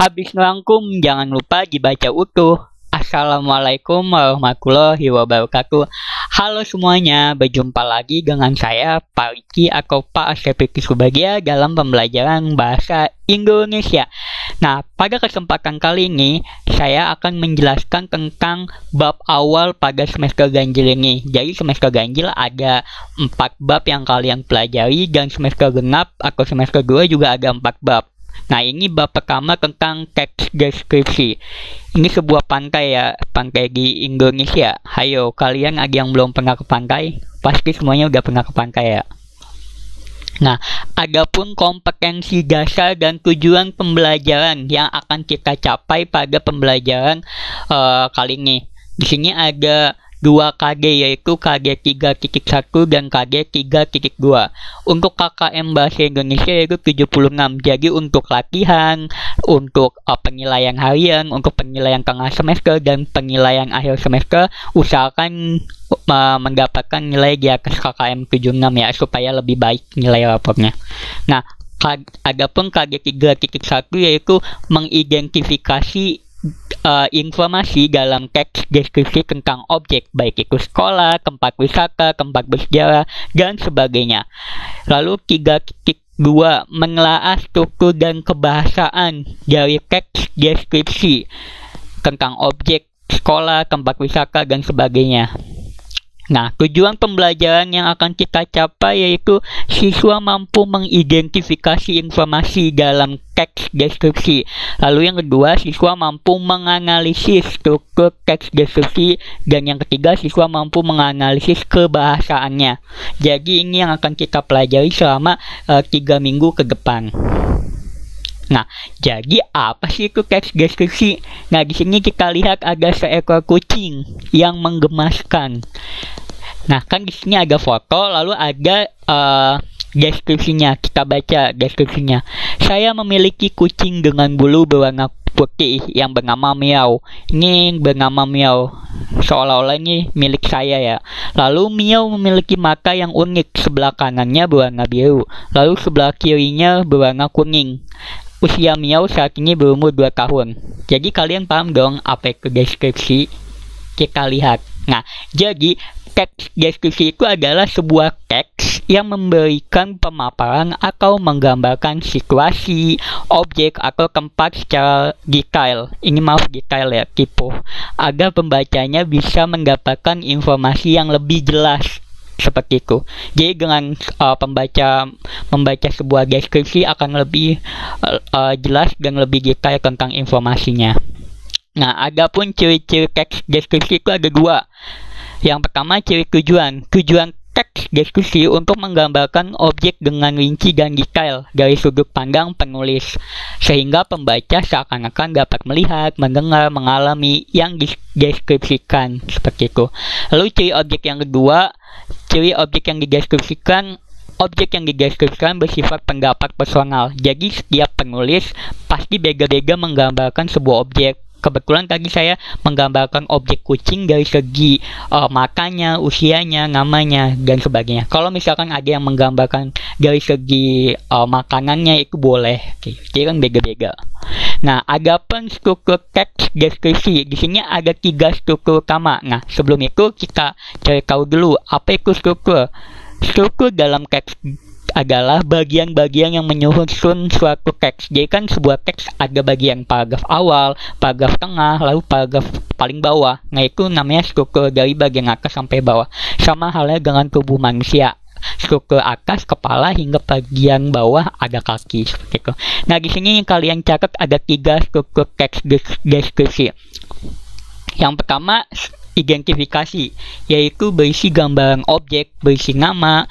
Habis ngerangkum, jangan lupa dibaca utuh. Assalamualaikum warahmatullahi wabarakatuh. Halo semuanya, berjumpa lagi dengan saya Pak Riki atau Pak Asep Riki Subagia dalam pembelajaran bahasa Indonesia. Nah, pada kesempatan kali ini saya akan menjelaskan tentang bab awal pada semester ganjil ini. Jadi semester ganjil ada 4 bab yang kalian pelajari, dan semester genap atau semester 2 juga ada 4 bab. Nah, ini bab pertama tentang teks deskripsi. Ini sebuah pantai ya, pantai di Indonesia. Hayo, kalian ada yang belum pernah ke pantai? Pasti semuanya udah pernah ke pantai ya. Nah, adapun kompetensi dasar dan tujuan pembelajaran yang akan kita capai pada pembelajaran kali ini. Di sini ada 2 KG, yaitu KG 3.1 dan KG 3.2. Untuk KKM Bahasa Indonesia yaitu 76. Jadi untuk latihan, untuk penilaian harian, untuk penilaian tengah semester, dan penilaian akhir semester, usahakan mendapatkan nilai di atas KKM 76 ya, supaya lebih baik nilai raportnya. Nah, adapun KG 3.1 yaitu mengidentifikasi informasi dalam teks deskripsi tentang objek, baik itu sekolah, tempat wisata, tempat bersejarah, dan sebagainya. Lalu 3.2 menelaah struktur dan kebahasaan dari teks deskripsi tentang objek, sekolah, tempat wisata, dan sebagainya. Nah, tujuan pembelajaran yang akan kita capai yaitu siswa mampu mengidentifikasi informasi dalam teks deskripsi. Lalu yang kedua, siswa mampu menganalisis struktur teks deskripsi. Dan yang ketiga, siswa mampu menganalisis kebahasaannya. Jadi ini yang akan kita pelajari selama 3 minggu ke depan. Nah, jadi apa sih itu teks deskripsi? Nah, di sini kita lihat ada seekor kucing yang menggemaskan. Nah, kan di sini ada foto, lalu ada deskripsinya. Kita baca deskripsinya. Saya memiliki kucing dengan bulu berwarna putih yang bernama Miau. Ini bernama Miau, seolah-olah ini milik saya ya. Lalu Miau memiliki mata yang unik. Sebelah kanannya berwarna biru, lalu sebelah kirinya berwarna kuning. Usia Miau saat ini berumur 2 tahun. Jadi kalian paham dong apa itu deskripsi? Kita lihat. Nah, jadi teks deskripsi itu adalah sebuah teks yang memberikan pemaparan atau menggambarkan situasi, objek, atau tempat secara detail. Ini maaf detail ya, tipe. Agar pembacanya bisa mendapatkan informasi yang lebih jelas. Seperti itu. Jadi dengan membaca sebuah deskripsi akan lebih jelas dan lebih detail tentang informasinya. Nah, adapun ciri-ciri teks deskripsi itu ada 2. Yang pertama, ciri tujuan. Tujuan teks deskripsi untuk menggambarkan objek dengan rinci dan detail dari sudut pandang penulis, sehingga pembaca seakan-akan dapat melihat, mendengar, mengalami yang dideskripsikan. Seperti itu. Lalu ciri objek yang kedua, ciri objek yang dideskripsikan. Objek yang dideskripsikan bersifat pendapat personal. Jadi setiap penulis pasti beda-beda menggambarkan sebuah objek. Kebetulan tadi saya menggambarkan objek kucing dari segi matanya, usianya, namanya, dan sebagainya. Kalau misalkan ada yang menggambarkan dari segi makanannya, itu boleh. Jadi kan beda-beda. Nah, adapun struktur teks deskripsi, di sini ada 3 struktur utama. Nah, sebelum itu kita cari tahu dulu apa itu struktur. Struktur dalam teks adalah bagian-bagian yang menyusun suatu teks. Jadi kan sebuah teks ada bagian paragraf awal, paragraf tengah, lalu paragraf paling bawah. Nah, itu namanya struktur dari bagian atas sampai bawah. Sama halnya dengan tubuh manusia. Struktur atas, kepala, hingga bagian bawah ada kaki. Seperti itu. Nah, di sini kalian catat ada 3 struktur teks deskripsi. Yang pertama, identifikasi, yaitu berisi gambaran objek, berisi nama,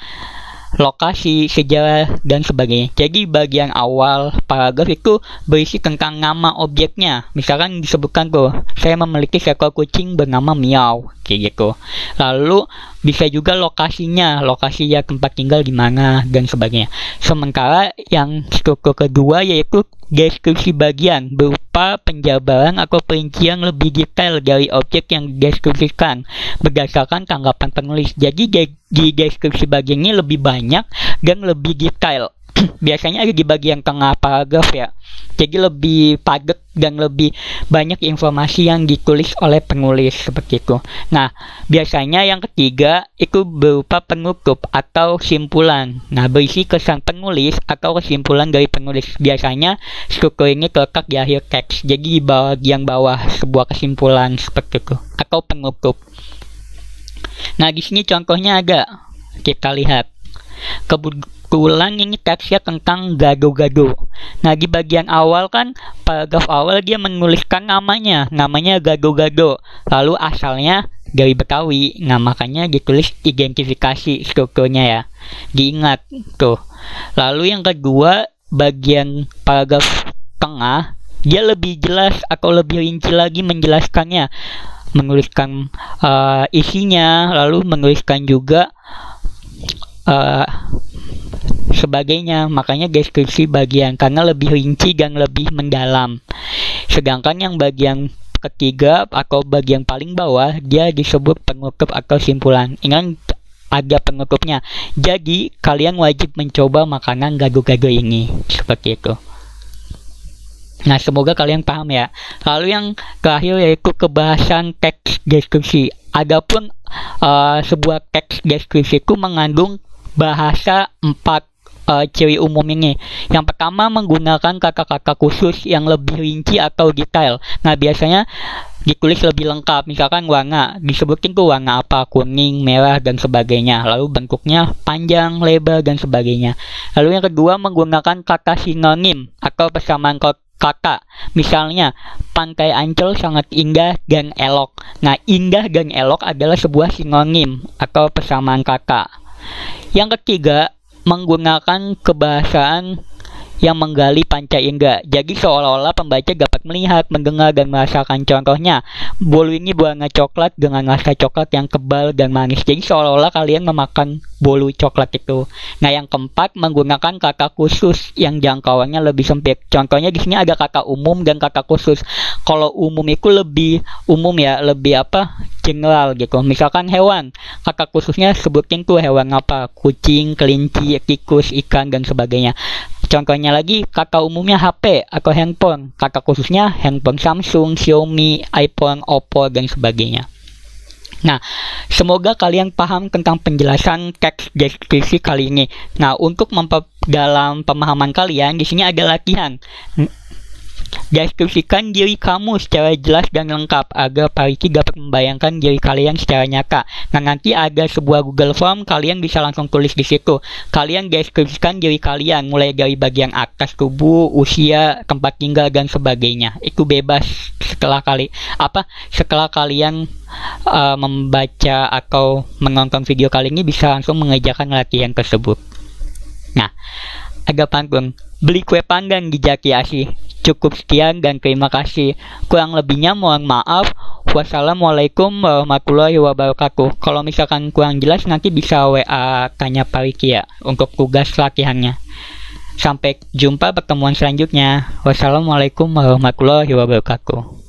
lokasi, sejarah, dan sebagainya. Jadi bagian awal paragraf itu berisi tentang nama objeknya. Misalkan disebutkan tuh, saya memiliki seekor kucing bernama Miau, kayak gitu. Lalu bisa juga lokasinya, lokasinya tempat tinggal di mana, dan sebagainya. Sementara yang struktur kedua yaitu deskripsi bagian, berupa penjabaran atau perincian lebih detail dari objek yang dideskripsikan berdasarkan tanggapan penulis. Jadi di deskripsi bagian ini lebih banyak dan lebih detail. biasanya ada di bagian tengah paragraf ya. Jadi lebih padat dan lebih banyak informasi yang ditulis oleh penulis seperti itu. Nah, biasanya yang ketiga itu berupa penutup atau simpulan. Nah, berisi kesan penulis atau kesimpulan dari penulis. Biasanya struktur ini terletak di akhir teks. Jadi di bagian bawah sebuah kesimpulan seperti itu atau penutup. Nah, di sini contohnya ada. Kita lihat. Kebetulan ini teksnya tentang gado-gado. Nah, di bagian awal kan, paragraf awal dia menuliskan namanya gado-gado. Lalu asalnya dari Betawi. Nah, makanya ditulis identifikasi strukturnya ya. Diingat tuh. Lalu yang kedua, bagian paragraf tengah, dia lebih jelas atau lebih rinci lagi menjelaskannya. Menuliskan isinya, lalu menuliskan juga sebagainya. Makanya deskripsi bagian karena lebih rinci dan lebih mendalam. Sedangkan yang bagian ketiga atau bagian paling bawah dia disebut penutup atau simpulan. Ingat ada penutupnya. Jadi kalian wajib mencoba makanan gado-gado ini seperti itu. Nah, semoga kalian paham ya. Lalu yang terakhir yaitu kebahasan teks deskripsi. Adapun sebuah teks deskripsi itu mengandung bahasa 4 ciri umum ini. Yang pertama, menggunakan kata-kata khusus yang lebih rinci atau detail. Nah, biasanya ditulis lebih lengkap. Misalkan warna, disebutin tuh warna apa, kuning, merah, dan sebagainya. Lalu bentuknya panjang, lebar, dan sebagainya. Lalu yang kedua, menggunakan kata sinonim atau persamaan kata. Misalnya, Pantai Ancol sangat indah dan elok. Nah, indah dan elok adalah sebuah sinonim atau persamaan kata. Yang ketiga, menggunakan kebahasaan yang menggali panca indera. Jadi seolah-olah pembaca dapat melihat, mendengar, dan merasakan. Contohnya, bolu ini berwarna coklat dengan rasa coklat yang tebal dan manis. Jadi seolah-olah kalian memakan bolu coklat itu. Nah, yang keempat, menggunakan kata khusus yang jangkauannya lebih sempit. Contohnya di sini ada kata umum dan kata khusus. Kalau umum itu lebih umum ya, lebih general gitu. Misalkan hewan, kata khususnya sebutin tuh hewan apa, kucing, kelinci, tikus, ikan, dan sebagainya. Contohnya lagi, kata umumnya HP atau handphone. Kata khususnya handphone Samsung, Xiaomi, iPhone, Oppo, dan sebagainya. Nah, semoga kalian paham tentang penjelasan teks deskripsi kali ini. Nah, untuk memperdalam pemahaman kalian, di sini ada latihan. Deskripsikan diri kamu secara jelas dan lengkap agar Pak Riki dapat membayangkan diri kalian secara nyata. Nah, nanti ada sebuah Google Form, kalian bisa langsung tulis di situ. Kalian deskripsikan diri kalian mulai dari bagian atas tubuh, usia, tempat tinggal, dan sebagainya. Itu bebas setelah kalian membaca atau menonton video kali ini bisa langsung mengerjakan latihan tersebut. Nah, ada pantun, beli kue panggang di Jaki Asih. Cukup sekian dan terima kasih. Kurang lebihnya mohon maaf. Wassalamualaikum warahmatullahi wabarakatuh. Kalau misalkan kurang jelas nanti bisa WA tanya Pak Riki ya untuk tugas latihannya. Sampai jumpa pertemuan selanjutnya. Wassalamualaikum warahmatullahi wabarakatuh.